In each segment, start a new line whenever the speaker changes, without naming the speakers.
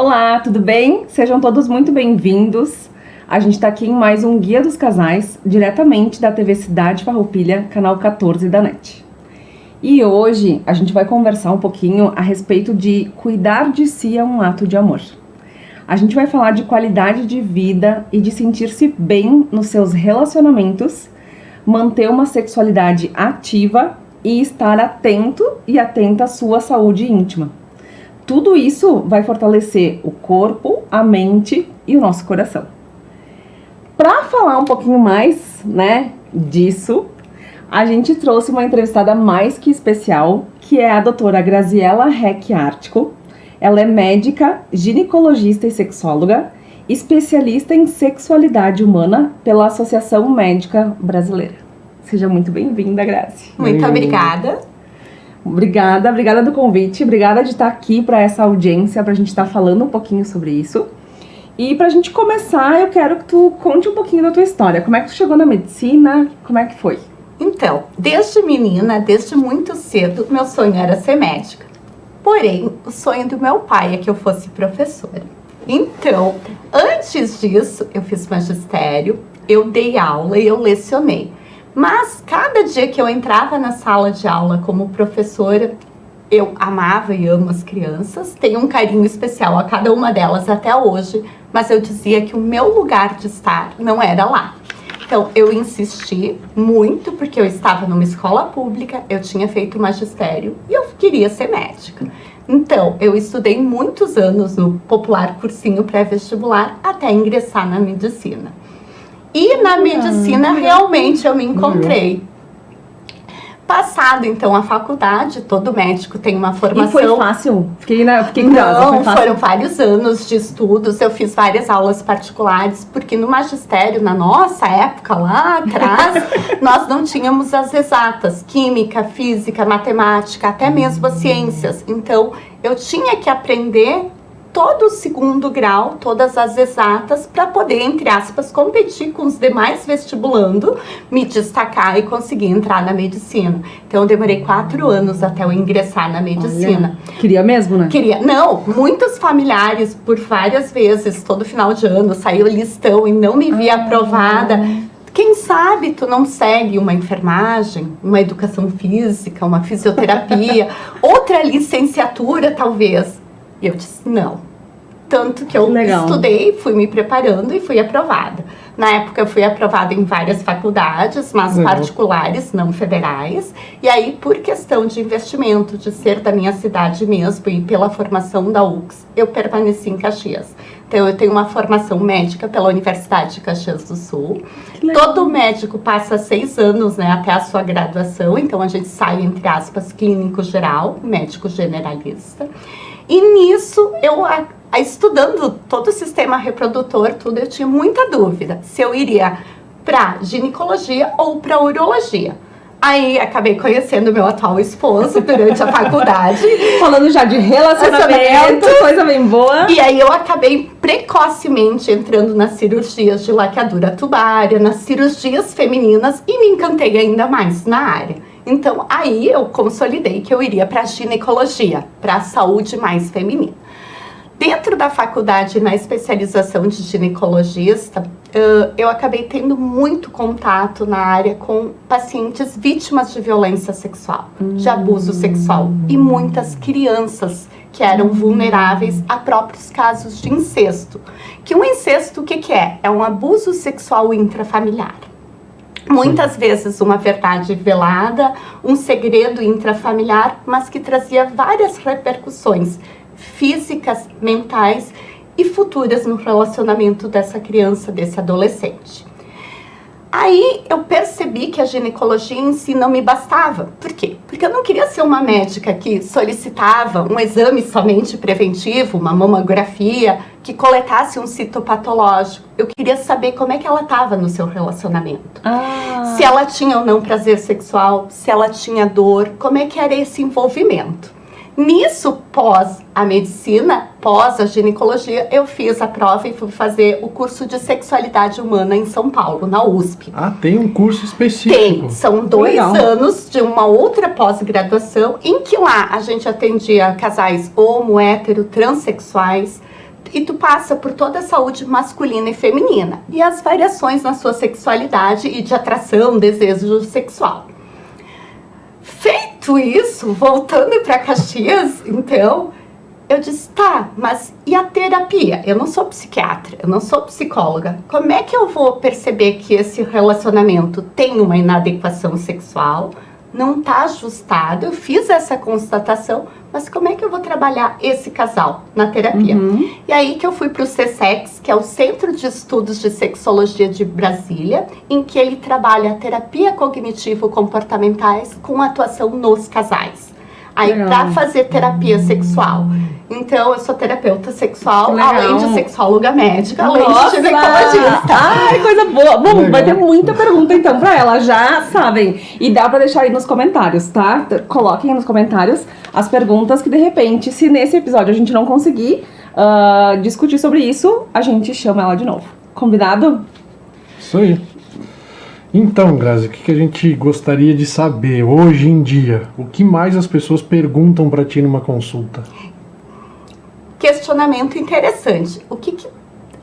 Olá, tudo bem? Sejam todos muito bem-vindos. A gente está aqui em mais um Guia dos Casais, diretamente da TV Cidade Farroupilha, canal 14 da NET. E hoje a gente vai conversar um pouquinho a respeito de cuidar de si é um ato de amor. A gente vai falar de qualidade de vida e de sentir-se bem nos seus relacionamentos, manter uma sexualidade ativa e estar atento e atenta à sua saúde íntima. Tudo isso vai fortalecer o corpo, a mente e o nosso coração. Para falar um pouquinho mais, disso, a gente trouxe uma entrevistada mais que especial, que é a doutora Graziela Heck Ártico. Ela é médica, ginecologista e sexóloga, especialista em sexualidade humana pela Associação Médica Brasileira. Seja muito bem-vinda, Grazi.
Muito obrigada.
Obrigada do convite, obrigada de estar aqui para essa audiência, para a gente estar falando um pouquinho sobre isso. E para a gente começar, eu quero que tu conte um pouquinho da tua história. Como é que tu chegou na medicina? Como é que foi?
Então, desde menina, desde muito cedo, meu sonho era ser médica. Porém, o sonho do meu pai é que eu fosse professora. Então, antes disso, eu fiz magistério, eu dei aula e eu lecionei. Mas cada dia que eu entrava na sala de aula como professora, eu amava e amo as crianças, tenho um carinho especial a cada uma delas até hoje, mas eu dizia que o meu lugar de estar não era lá. Então, eu insisti muito, porque eu estava numa escola pública, eu tinha feito magistério e eu queria ser médica. Então, eu estudei muitos anos no popular cursinho pré-vestibular até ingressar na medicina. E na medicina, realmente, eu me encontrei. Passado, então, a faculdade, todo médico tem uma formação...
E foi fácil? Fiquei curiosa.
Não, foram vários anos de estudos, eu fiz várias aulas particulares, porque no magistério, na nossa época, lá atrás, nós não tínhamos as exatas, química, física, matemática, até mesmo as ciências. Então, eu tinha que aprender todo o segundo grau, todas as exatas, para poder, entre aspas, competir com os demais vestibulando, me destacar e conseguir entrar na medicina. Então, eu demorei 4 anos até eu ingressar na medicina.
Olha, queria mesmo, né?
Queria. Não, muitos familiares, por várias vezes, todo final de ano, saiu listão e não me via aprovada. Quem sabe tu não segue uma enfermagem, uma educação física, uma fisioterapia, outra licenciatura, talvez. E eu disse, não. Tanto que eu estudei, fui me preparando e fui aprovada. Na época eu fui aprovada em várias faculdades, mas particulares, não federais. E aí, por questão de investimento, de ser da minha cidade mesmo e pela formação da UX, eu permaneci em Caxias. Então, eu tenho uma formação médica pela Universidade de Caxias do Sul. Todo médico passa 6 anos, até a sua graduação. Então, a gente sai, entre aspas, clínico geral, médico generalista. E nisso, eu estudando todo o sistema reprodutor, tudo, eu tinha muita dúvida se eu iria para ginecologia ou para urologia. Aí, acabei conhecendo meu atual esposo durante a faculdade.
Falando já de relacionamento, coisa bem boa.
E aí, eu acabei precocemente entrando nas cirurgias de laqueadura tubária, nas cirurgias femininas e me encantei ainda mais na área. Então, aí eu consolidei que eu iria para a ginecologia, para a saúde mais feminina. Dentro da faculdade, na especialização de ginecologista, eu acabei tendo muito contato na área com pacientes vítimas de violência sexual, de abuso sexual, e muitas crianças que eram vulneráveis a próprios casos de incesto. Que um incesto, o que é? É um abuso sexual intrafamiliar. Muitas vezes uma verdade velada, um segredo intrafamiliar, mas que trazia várias repercussões físicas, mentais e futuras no relacionamento dessa criança, desse adolescente. Aí eu percebi que a ginecologia em si não me bastava. Por quê? Porque eu não queria ser uma médica que solicitava um exame somente preventivo, uma mamografia, que coletasse um citopatológico. Eu queria saber como é que ela estava no seu relacionamento. Se ela tinha ou não prazer sexual, se ela tinha dor, como é que era esse envolvimento. Nisso, pós a medicina, pós a ginecologia, eu fiz a prova e fui fazer o curso de sexualidade humana em São Paulo, na USP.
Ah, tem um curso específico?
Tem, são 2 anos de uma outra pós-graduação, em que lá a gente atendia casais homo, hétero, transexuais, e tu passa por toda a saúde masculina e feminina e as variações na sua sexualidade e de atração, desejo sexual. Feito isso, voltando para Caxias, então, eu disse, tá, mas e a terapia? Eu não sou psiquiatra, eu não sou psicóloga. Como é que eu vou perceber que esse relacionamento tem uma inadequação sexual, não está ajustado? Eu fiz essa constatação, mas como é que eu vou trabalhar esse casal na terapia? E aí que eu fui para o CSEX, que é o Centro de Estudos de Sexologia de Brasília, em que ele trabalha a terapia cognitivo-comportamentais com atuação nos casais. Aí, para fazer terapia sexual. Então, eu sou terapeuta sexual, além de sexóloga médica, além de ginecologista.
Ai, coisa boa. Bom, vai ter muita pergunta, então, pra ela, já sabem. E dá pra deixar aí nos comentários, tá? Coloquem nos comentários as perguntas que, de repente, se nesse episódio a gente não conseguir discutir sobre isso, a gente chama ela de novo. Combinado?
Isso aí. Então, Grazi, o que a gente gostaria de saber hoje em dia? O que mais as pessoas perguntam para ti numa consulta?
Questionamento interessante.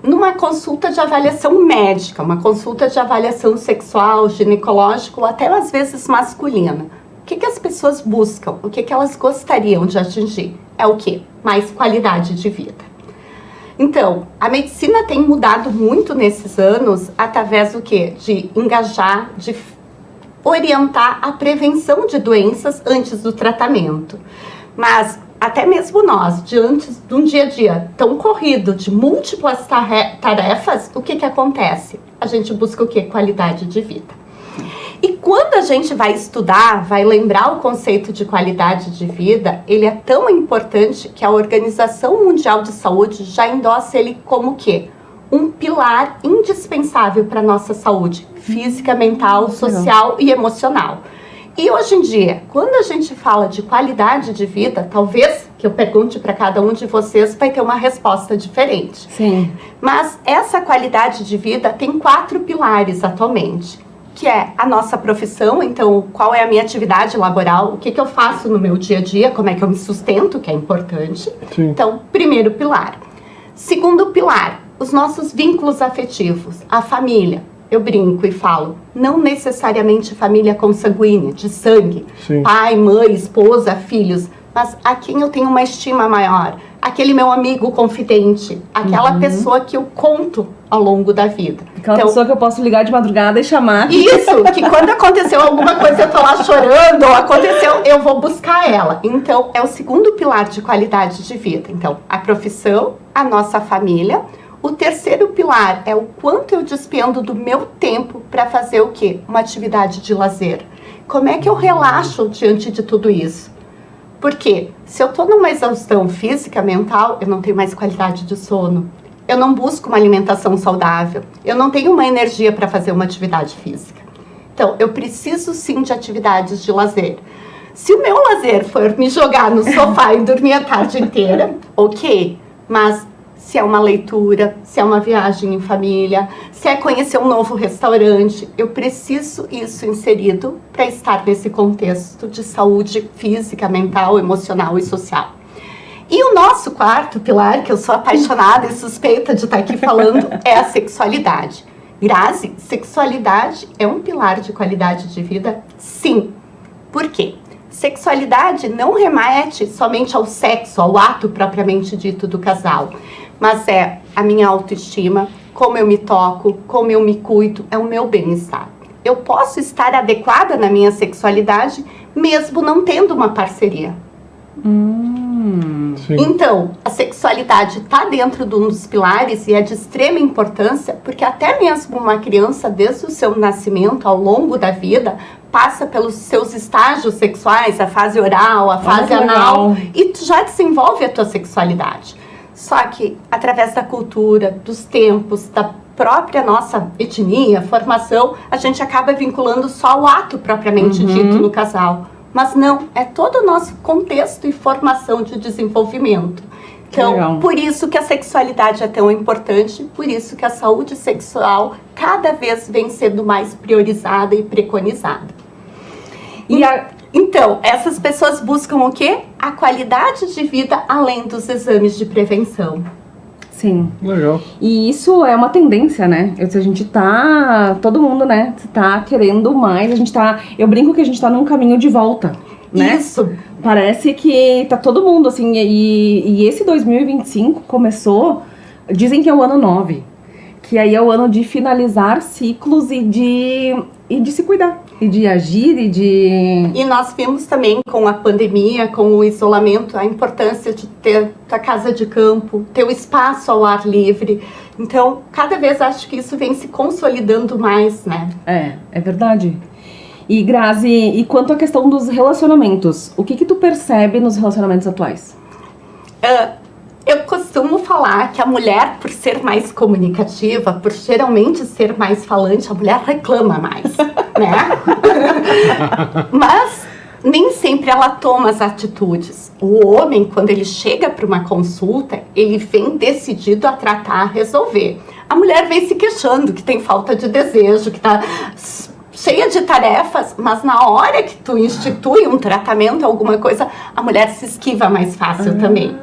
Numa consulta de avaliação médica, uma consulta de avaliação sexual, ginecológica ou até às vezes masculina, o que as pessoas buscam? O que elas gostariam de atingir? É o quê? Mais qualidade de vida. Então, a medicina tem mudado muito nesses anos através do quê? De engajar, de orientar a prevenção de doenças antes do tratamento. Mas até mesmo nós, diante de um dia a dia tão corrido, de múltiplas tarefas, o que acontece? A gente busca o quê? Qualidade de vida. E quando a gente vai estudar, vai lembrar o conceito de qualidade de vida, ele é tão importante que a Organização Mundial de Saúde já endossa ele como o quê? Um pilar indispensável para a nossa saúde física, mental, social e emocional. E hoje em dia, quando a gente fala de qualidade de vida, talvez que eu pergunte para cada um de vocês, vai ter uma resposta diferente.
Sim.
Mas essa qualidade de vida tem 4 pilares atualmente, que é a nossa profissão. Então, qual é a minha atividade laboral, o que eu faço no meu dia a dia, como é que eu me sustento, que é importante.
Sim.
Então, primeiro pilar. Segundo pilar, os nossos vínculos afetivos, a família. Eu brinco e falo, não necessariamente família consanguínea, de sangue,
Sim.
Pai, mãe, esposa, filhos, mas a quem eu tenho uma estima maior, aquele meu amigo confidente, aquela pessoa que eu conto ao longo da vida.
Aquela pessoa que eu posso ligar de madrugada e chamar.
Isso, que quando aconteceu alguma coisa eu tô lá chorando, ou aconteceu, eu vou buscar ela. Então, é o segundo pilar de qualidade de vida. Então, a profissão, a nossa família. O terceiro pilar é o quanto eu despendo do meu tempo para fazer o quê? Uma atividade de lazer. Como é que eu relaxo diante de tudo isso? Porque se eu estou numa exaustão física, mental, eu não tenho mais qualidade de sono. Eu não busco uma alimentação saudável. Eu não tenho uma energia para fazer uma atividade física. Então, eu preciso sim de atividades de lazer. Se o meu lazer for me jogar no sofá e dormir a tarde inteira, ok. Mas se é uma leitura, se é uma viagem em família, se é conhecer um novo restaurante, eu preciso isso inserido para estar nesse contexto de saúde física, mental, emocional e social. E o nosso quarto pilar, que eu sou apaixonada e suspeita de estar aqui falando, é a sexualidade. Grazi, sexualidade é um pilar de qualidade de vida? Sim. Por quê? Sexualidade não remete somente ao sexo, ao ato propriamente dito do casal, mas é a minha autoestima, como eu me toco, como eu me cuido, é o meu bem-estar. Eu posso estar adequada na minha sexualidade, mesmo não tendo uma parceria.
Sim.
Então, a sexualidade está dentro de um dos pilares e é de extrema importância, porque até mesmo uma criança, desde o seu nascimento, ao longo da vida, passa pelos seus estágios sexuais, a fase oral, a fase anal, e tu já desenvolve a tua sexualidade. Só que, através da cultura, dos tempos, da própria nossa etnia, formação, a gente acaba vinculando só o ato propriamente dito no casal. Mas não, é todo o nosso contexto e formação de desenvolvimento. Então,
Legal.
Por isso que a sexualidade é tão importante, por isso que a saúde sexual cada vez vem sendo mais priorizada e preconizada. Então, essas pessoas buscam o quê? A qualidade de vida além dos exames de prevenção.
Sim.
Legal.
E isso é uma tendência, né? A gente tá, todo mundo, né, tá querendo mais, eu brinco que a gente tá num caminho de volta, né?
Isso.
Parece que tá todo mundo, assim, e esse 2025 começou, dizem que é o ano 9, que aí é o ano de finalizar ciclos e de se cuidar, e de agir,
E nós vimos também com a pandemia, com o isolamento, a importância de ter a casa de campo, ter o espaço ao ar livre. Então, cada vez acho que isso vem se consolidando mais, né?
É verdade. E Grazi, e quanto à questão dos relacionamentos, o que tu percebe nos relacionamentos atuais?
Eu costumo falar que a mulher, por ser mais comunicativa, por geralmente ser mais falante, a mulher reclama mais, né? Mas nem sempre ela toma as atitudes. O homem, quando ele chega para uma consulta, ele vem decidido a tratar, a resolver. A mulher vem se queixando que tem falta de desejo, que está cheia de tarefas, mas na hora que tu institui um tratamento, alguma coisa, a mulher se esquiva mais fácil também.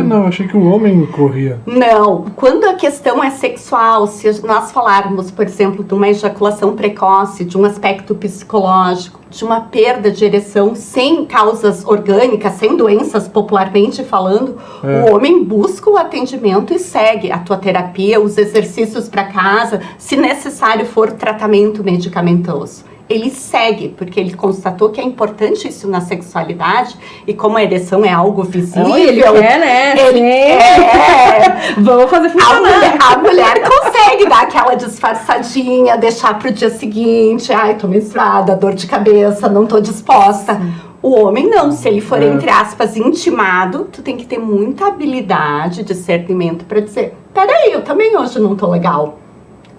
Não, achei que o homem corria.
Não, quando a questão é sexual, se nós falarmos, por exemplo, de uma ejaculação precoce, de um aspecto psicológico, de uma perda de ereção sem causas orgânicas, sem doenças popularmente falando, o homem busca o atendimento e segue a tua terapia, os exercícios para casa, se necessário for tratamento medicamentoso. Ele segue, porque ele constatou que é importante isso na sexualidade, e como a ereção é algo visível...
Ele quer, né? Vamos fazer funcionar.
A mulher consegue dar aquela disfarçadinha, deixar pro dia seguinte, tô menstruada, dor de cabeça, não tô disposta. O homem não, se ele for, entre aspas, intimado, tu tem que ter muita habilidade, discernimento para dizer, peraí, eu também hoje não tô legal.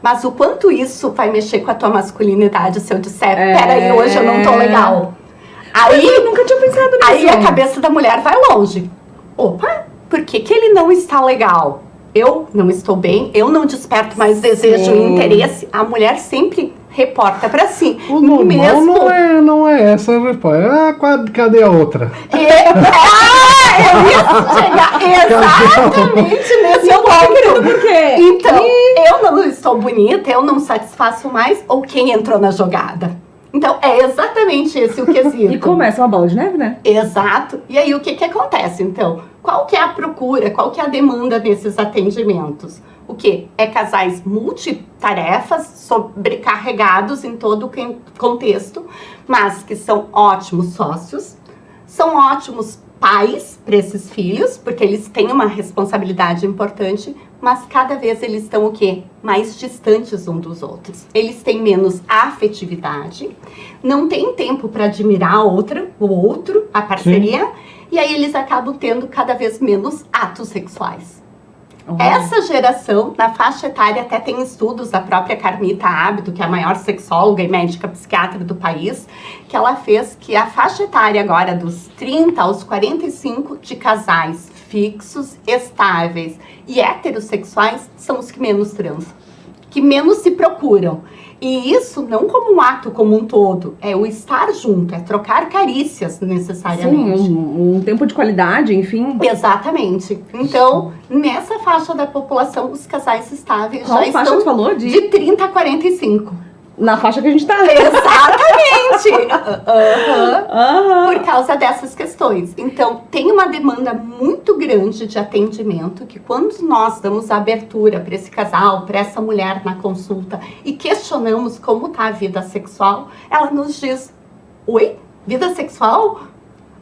Mas o quanto isso vai mexer com a tua masculinidade se eu disser, peraí, hoje eu não tô legal. Aí,
eu nunca tinha pensado nisso.
Aí a cabeça da mulher vai longe. Opa, por que ele não está legal? Eu não estou bem, eu não desperto mais desejo e interesse. A mulher sempre reporta pra si.
O normal não é essa a resposta. Cadê a outra?
Eu ia chegar exatamente nesse ponto.
Por quê?
Então, eu não estou bonita, eu não satisfaço mais, ou quem entrou na jogada? Então, é exatamente esse o quesito.
E começa uma bola de neve, né?
Exato. E aí, o que acontece, então? Qual que é a procura, qual que é a demanda desses atendimentos? O quê? É casais multitarefas, sobrecarregados em todo o contexto, mas que são ótimos sócios, são ótimos pais para esses filhos, porque eles têm uma responsabilidade importante, mas cada vez eles estão o quê? Mais distantes um dos outros. Eles têm menos afetividade, não têm tempo para admirar o outro, a parceria, sim, e aí eles acabam tendo cada vez menos atos sexuais. Uhum. Essa geração, na faixa etária, até tem estudos da própria Carmita Ábido, que é a maior sexóloga e médica psiquiatra do país, que ela fez que a faixa etária agora dos 30 aos 45 de casais fixos, estáveis e heterossexuais são os que menos transam, que menos se procuram. E isso não como um ato como um todo, é o estar junto, é trocar carícias necessariamente.
Sim, um tempo de qualidade, enfim.
Exatamente. Então, nessa faixa da população, os casais estáveis
Qual
já
faixa
estão
tu falou?
de 30 a 45.
Na faixa que a gente tá.
Exatamente! Por causa dessas questões. Então, tem uma demanda muito grande de atendimento que quando nós damos abertura para esse casal, para essa mulher na consulta e questionamos como tá a vida sexual, ela nos diz, oi, vida sexual?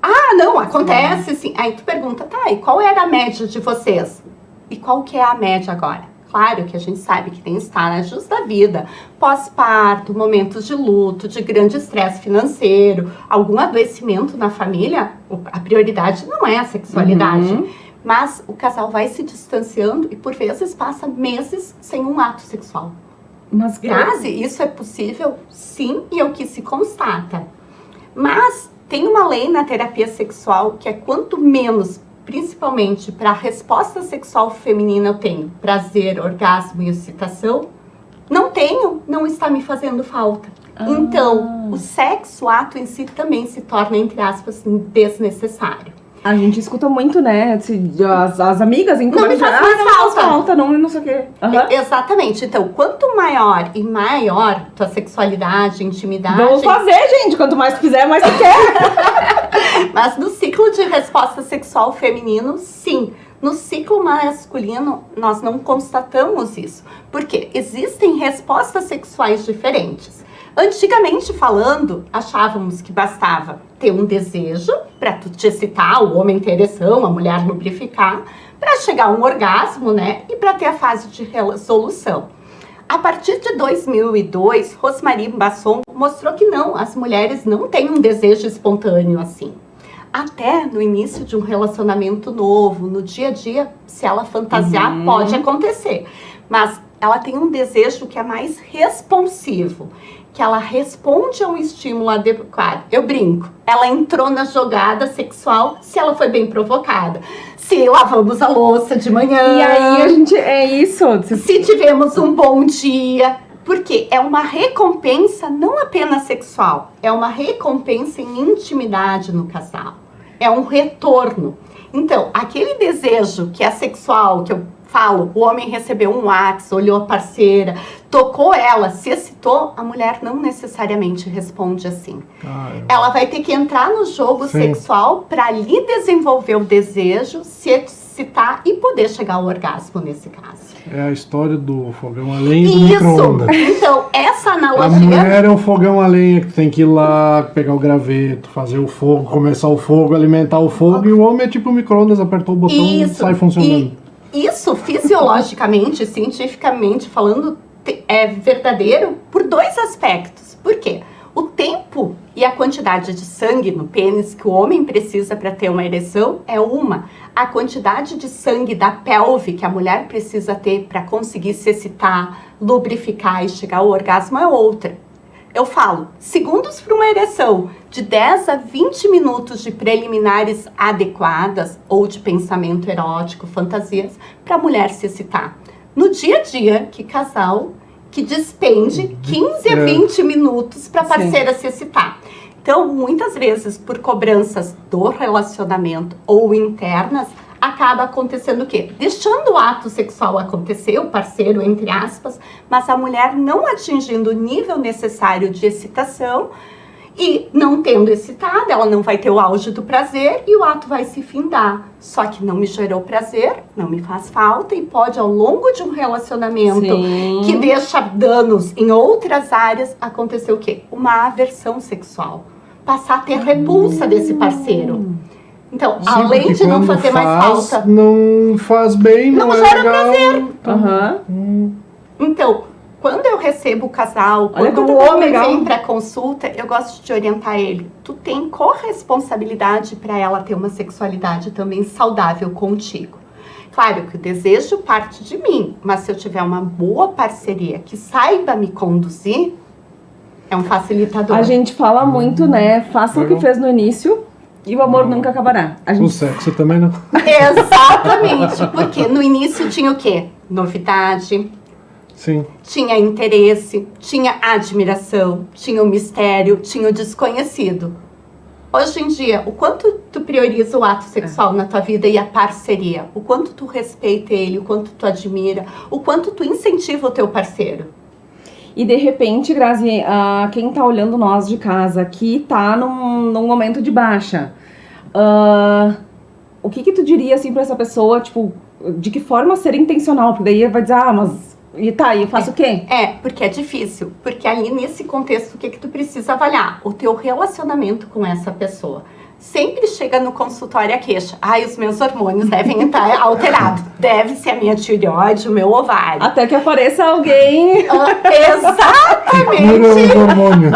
Ah, não, acontece sim. Aí tu pergunta, tá, e qual era a média de vocês? E qual que é a média agora? Claro que a gente sabe que tem estágios da vida, pós-parto, momentos de luto, de grande estresse financeiro, algum adoecimento na família, a prioridade não é a sexualidade, mas o casal vai se distanciando e por vezes passa meses sem um ato sexual.
Mas
Grazi, isso é possível? Sim, e é o que se constata. Mas tem uma lei na terapia sexual que é quanto menos, principalmente para a resposta sexual feminina, eu tenho prazer, orgasmo e excitação, não tenho, não está me fazendo falta. Então, o sexo, o ato em si também se torna, entre aspas, desnecessário.
A gente escuta muito, né? As amigas em
Não me faz mais
não faz
falta.
falta, não sei o quê. Aham.
Exatamente. Então, quanto maior e maior tua sexualidade, intimidade...
Vamos fazer, gente. Quanto mais tu fizer, mais tu quer.
Mas no ciclo de resposta sexual feminino, sim. No ciclo masculino, nós não constatamos isso. Porque existem respostas sexuais diferentes. Antigamente falando, achávamos que bastava ter um desejo para tu te excitar, o homem ter ereção, a mulher lubrificar, para chegar a um orgasmo, né? E para ter a fase de resolução. A partir de 2002, Rosemarie Basson mostrou que não, as mulheres não têm um desejo espontâneo assim. Até no início de um relacionamento novo, no dia a dia, se ela fantasiar, pode acontecer. Mas ela tem um desejo que é mais responsivo, que ela responde a um estímulo adequado. Eu brinco, ela entrou na jogada sexual se ela foi bem provocada. Se lavamos a louça de manhã.
E aí a gente... É isso.
Se tivemos um bom dia. Porque é uma recompensa não apenas sexual, é uma recompensa em intimidade no casal. É um retorno. Então, aquele desejo que é sexual, que eu falo, o homem recebeu um WhatsApp, olhou a parceira, tocou ela, se excitou, a mulher não necessariamente responde assim. Ela vai ter que entrar no jogo sexual para ali desenvolver o desejo, se excitar e poder chegar ao orgasmo nesse caso.
É a história do fogão a lenha e do micro-ondas.
Então, essa analogia...
A mulher é um fogão a lenha que tem que ir lá, pegar o graveto, fazer o fogo, começar o fogo, alimentar o fogo. E o homem é tipo o micro-ondas, apertou o botão e sai funcionando.
Isso, fisiologicamente, cientificamente falando, é verdadeiro por dois aspectos. Por quê? O tempo e a quantidade de sangue no pênis que o homem precisa para ter uma ereção é uma. A quantidade de sangue da pelve que a mulher precisa ter para conseguir se excitar, lubrificar e chegar ao orgasmo é outra. Eu falo, segundos para uma ereção, de 10 a 20 minutos de preliminares adequadas ou de pensamento erótico, fantasias, para a mulher se excitar. No dia a dia, que casal que despende 15 a 20 minutos para a parceira se excitar. Então, muitas vezes, por cobranças do relacionamento ou internas, acaba acontecendo o quê? Deixando o ato sexual acontecer, o parceiro, entre aspas, mas a mulher não atingindo o nível necessário de excitação e não tendo excitado, ela não vai ter o auge do prazer e o ato vai se findar. Só que não me gerou prazer, não me faz falta e pode, ao longo de um relacionamento que deixa danos em outras áreas, acontecer o quê? Uma aversão sexual. Passar a ter repulsa desse parceiro. Então, além de não fazer mais falta...
Não faz bem, não é
gera
legal.
prazer.
Então,
quando eu recebo o casal,
olha
quando
como
o homem
legal.
vem para consulta, eu gosto de orientar ele. Tu tem corresponsabilidade para ela ter uma sexualidade também saudável contigo. Claro que o desejo parte de mim, mas se eu tiver uma boa parceria que saiba me conduzir, é um facilitador.
A gente fala muito, né? Faça o que fez no início e o amor nunca acabará.
O sexo também não.
Exatamente, porque no início tinha o quê? Novidade.
Sim.
Tinha interesse, tinha admiração, tinha o mistério, tinha o desconhecido. Hoje em dia, o quanto tu prioriza o ato sexual na tua vida e a parceria? O quanto tu respeita ele, o quanto tu admira, o quanto tu incentiva o teu parceiro?
E de repente, Grazi, quem tá olhando nós de casa, que tá num momento de baixa, o que tu diria assim pra essa pessoa, tipo, de que forma ser intencional? Porque daí vai dizer, mas... E tá, e eu faço o quê?
Porque é difícil. Porque ali nesse contexto, o que tu precisa avaliar? O teu relacionamento com essa pessoa. Sempre chega no consultório a queixa. Ai, os meus hormônios devem estar alterados. Deve ser a minha tireoide, o meu ovário.
Até que apareça alguém.
Exatamente.
Os hormônios.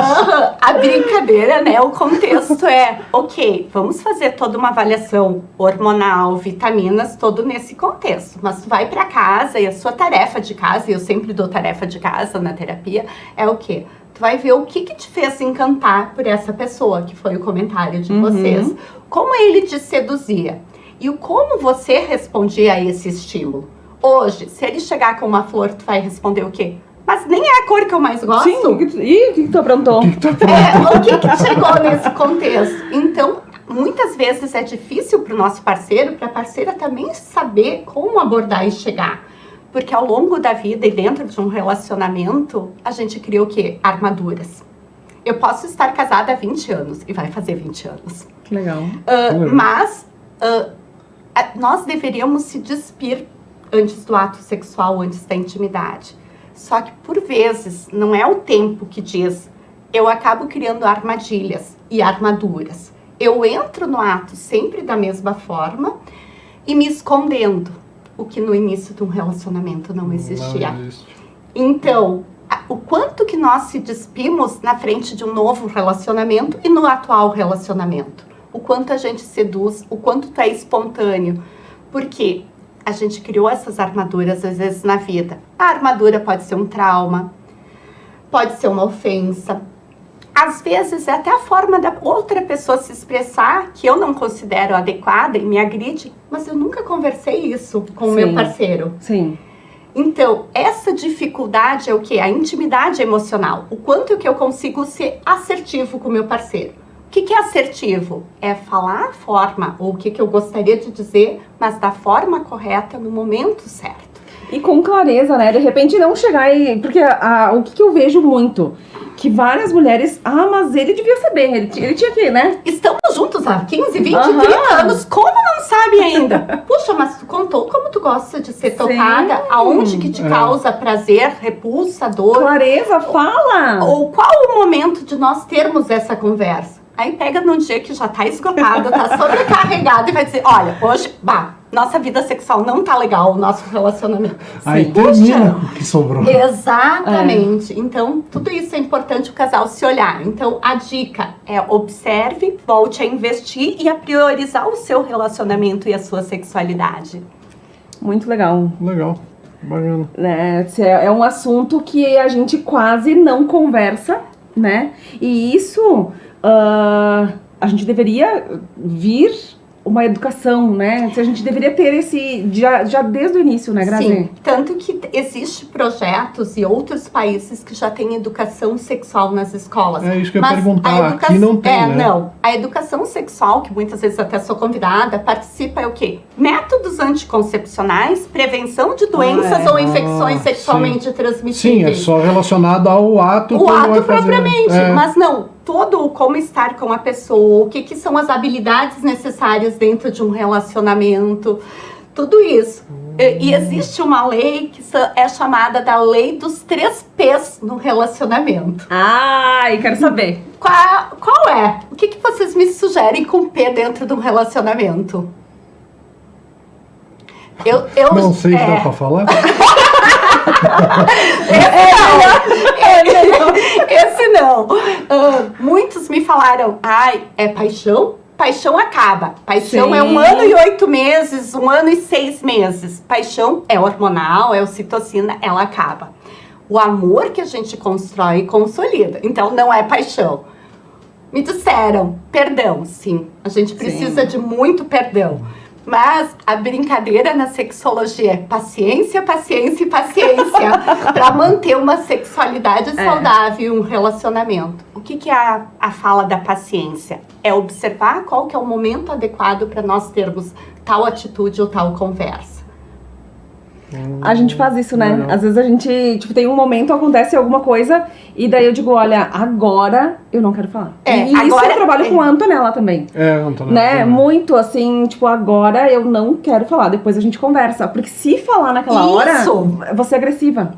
A brincadeira, né? O contexto é, ok, vamos fazer toda uma avaliação hormonal, vitaminas, todo nesse contexto. Mas tu vai pra casa e a sua tarefa de casa, e eu sempre dou tarefa de casa na terapia, é o quê? Tu vai ver o que te fez encantar por essa pessoa, que foi o comentário de vocês. Como ele te seduzia. E como você respondia a esse estímulo. Hoje, se ele chegar com uma flor, tu vai responder o quê? Mas nem é a cor que eu mais gosto.
Sim, o que tu aprontou?
O que chegou nesse contexto? Então, muitas vezes é difícil para o nosso parceiro, para a parceira também saber como abordar e chegar. Porque ao longo da vida e dentro de um relacionamento, a gente cria o quê? Armaduras. Eu posso estar casada há 20 anos e vai fazer 20 anos.
Que legal.
Mas nós deveríamos se despir antes do ato sexual, antes da intimidade. Só que, por vezes, não é o tempo que diz. Eu acabo criando armadilhas e armaduras. Eu entro no ato sempre da mesma forma e me escondendo, o que no início de um relacionamento não existia.
Não existe.
Então, o quanto que nós se despimos na frente de um novo relacionamento e no atual relacionamento. O quanto a gente seduz, o quanto tu é espontâneo. Porque a gente criou essas armaduras, às vezes, na vida. A armadura pode ser um trauma, pode ser uma ofensa. Às vezes, é até a forma da outra pessoa se expressar, que eu não considero adequada e me agride, mas eu nunca conversei isso com o meu parceiro.
Sim.
Então, essa dificuldade é o quê? A intimidade emocional. O quanto que eu consigo ser assertivo com o meu parceiro. O que é assertivo? É falar a forma, ou o que eu gostaria de dizer, mas da forma correta, no momento certo.
E com clareza, né? De repente não chegar e... Porque o que eu vejo muito? Que várias mulheres... mas ele devia saber. Ele tinha que, né?
Estamos juntos há 15, 20, 30 anos. Como não sabe ainda? Puxa, mas tu contou como tu gosta de ser tocada?
Sim.
Aonde que te causa prazer, repulsa, dor?
Clareza, fala!
Ou qual o momento de nós termos essa conversa? Aí pega num dia que já tá esgotado, tá sobrecarregado e vai dizer, olha, hoje, nossa vida sexual não tá legal, o nosso relacionamento.
Aí termina o que sobrou.
Exatamente. Então, tudo isso é importante o casal se olhar. Então, a dica é observe, volte a investir e a priorizar o seu relacionamento e a sua sexualidade.
Muito legal.
Legal. Bacana.
É um assunto que a gente quase não conversa, né? E isso... a gente deveria vir uma educação, né? A gente deveria ter esse, já desde o início, né, Grazi?
Sim, tanto que existe projetos e outros países que já têm educação sexual nas escolas.
É isso que eu ia perguntar, aqui não tem, né?
Não, a educação sexual, que muitas vezes até sou convidada, participa o quê? Métodos anticoncepcionais, prevenção de doenças ou infecções sexualmente transmissíveis.
Sim, é só relacionado ao ato.
O ato propriamente, mas não. Todo como estar com a pessoa, o que são as habilidades necessárias dentro de um relacionamento, tudo isso. E existe uma lei que é chamada da lei dos 3 P's no relacionamento.
Eu quero saber.
Qual é? O que vocês me sugerem com P dentro de um relacionamento? Eu
não sei se dá pra falar.
Esse não. Muitos me falaram, é paixão? Paixão acaba. Paixão é 1 ano e 8 meses, 1 ano e 6 meses. Paixão é hormonal, é ocitocina, ela acaba. O amor que a gente constrói e consolida. Então, não é paixão. Me disseram, perdão, sim. A gente precisa de muito perdão. Mas a brincadeira na sexologia é paciência, paciência e paciência para manter uma sexualidade saudável e um relacionamento. O que é a fala da paciência? É observar qual que é o momento adequado para nós termos tal atitude ou tal conversa.
A gente faz isso, né? Às vezes a gente, tem um momento, acontece alguma coisa, e daí eu digo, olha, agora eu não quero falar. E agora, isso eu trabalho com a Antonella também.
Antonella.
Né? Muito assim, agora eu não quero falar, depois a gente conversa. Porque se falar naquela hora, você é agressiva.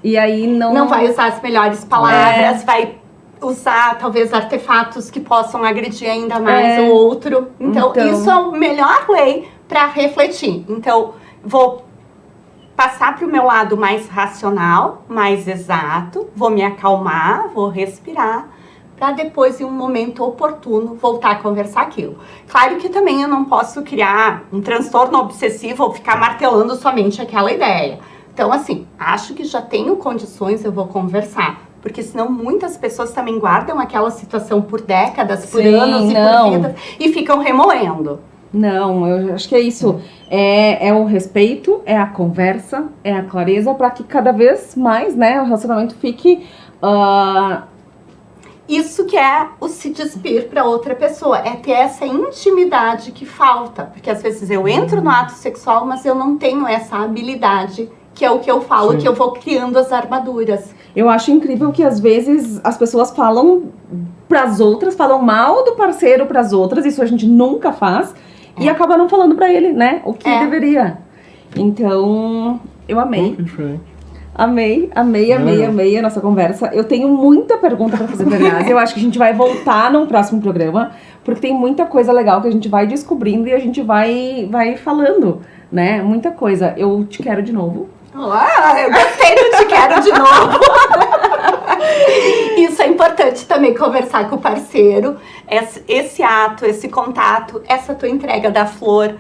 E aí não
vai usar as melhores palavras, vai usar talvez artefatos que possam agredir ainda mais o outro. Então, isso é a melhor lei para refletir. Então, vou passar para o meu lado mais racional, mais exato, vou me acalmar, vou respirar, para depois, em um momento oportuno, voltar a conversar aquilo. Claro que também eu não posso criar um transtorno obsessivo ou ficar martelando somente aquela ideia. Então, assim, acho que já tenho condições, eu vou conversar. Porque senão muitas pessoas também guardam aquela situação por décadas, por anos e por vidas, e ficam remoendo.
Não, eu acho que é isso. É o respeito, é a conversa, é a clareza, para que cada vez mais, né, o relacionamento fique
Isso que é o se despir para outra pessoa, é ter essa intimidade que falta. Porque às vezes eu entro no ato sexual, mas eu não tenho essa habilidade, que é o que eu falo,
Sim.
que eu vou criando as armaduras.
Eu acho incrível que às vezes as pessoas falam pras outras, falam mal do parceiro pras outras, isso a gente nunca faz, e acaba não falando pra ele, né, o que deveria. Então, eu amei.
Que diferente.
Amei a nossa conversa. Eu tenho muita pergunta pra fazer pra Grazi. Eu acho que a gente vai voltar num próximo programa, porque tem muita coisa legal que a gente vai descobrindo e a gente vai falando, né? Muita coisa. Eu te quero de novo.
Eu gostei do te quero de novo. Isso é importante também, conversar com o parceiro. Esse ato, esse contato, essa tua entrega da flor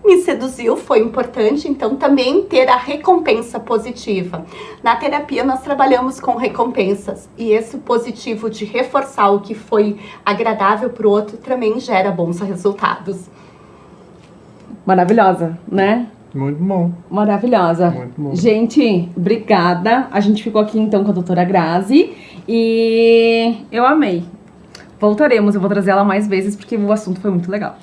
me seduziu, foi importante, então também ter a recompensa positiva. Na terapia nós trabalhamos com recompensas e esse positivo de reforçar o que foi agradável para o outro também gera bons resultados.
Maravilhosa, né?
Muito bom.
Maravilhosa.
Muito bom.
Gente, obrigada. A gente ficou aqui então com a doutora Grazi e eu amei. Voltaremos, eu vou trazer ela mais vezes porque o assunto foi muito legal.